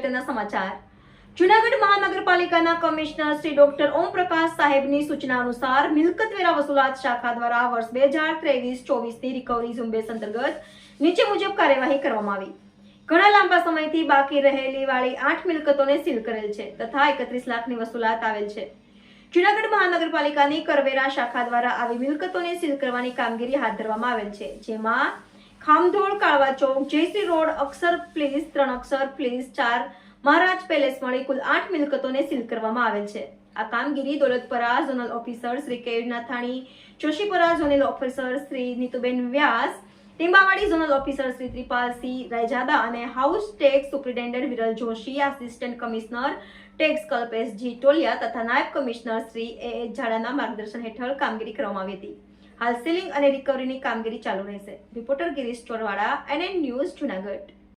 અગત્યના સમાચાર જૂનાગઢ મહાનગરપાલિકાના કમિશનર શ્રી ડોક્ટર ઓમ પ્રકાશ સાહેબની સૂચના અનુસાર મિલકતવેરા વસૂલાત શાખા દ્વારા વર્ષ 2023-24ની રિકવરી ઝુંબેશ અંતર્ગત નીચે મુજબ કાર્યવાહી કરવામાં આવી. ઘણા લાંબા સમયથી બાકી રહેલી વાળી 8 મિલકતોને સીલ કરેલ છે તથા 31 લાખની વસૂલાત આવેલ છે. જૂનાગઢ મહાનગરપાલિકાની કરવેરા શાખા દ્વારા આવી મિલકતોને સીલ કરવાની કામગીરી હાથ ધરવામાં આવેલ છે, જેમાં ખામધોળ, કાળવા ચોક, જયશ્રી રોડ, અક્ષર પ્લીઝ 3 અક્ષર પ્લીઝ 4, મહારાજ પેલેસ મળી કુલ 8 મિલકતોને સીલ કરવામાં આવેલ છે. આ કામગીરી Dolatpara zonal officer Shri Keyur Nathani, Joshipara zonal officer Shri Nituben Vyas, Timbavadi zonal officer Shri Tripalsinh Rayjada અને house tax superintendent Viral Joshi, assistant commissioner tax Kalpesh G Toliya તથા નાયબ કમિશનર શ્રી એ ઝાડાના માર્ગદર્શન હેઠળ કામગીરી કરવામાં આવી હતી. હાલ સીલિંગ અને રિકવરીની કામગીરી ચાલુ રહેશે. Reporter Girish Chorwada, NN news, Junagadh.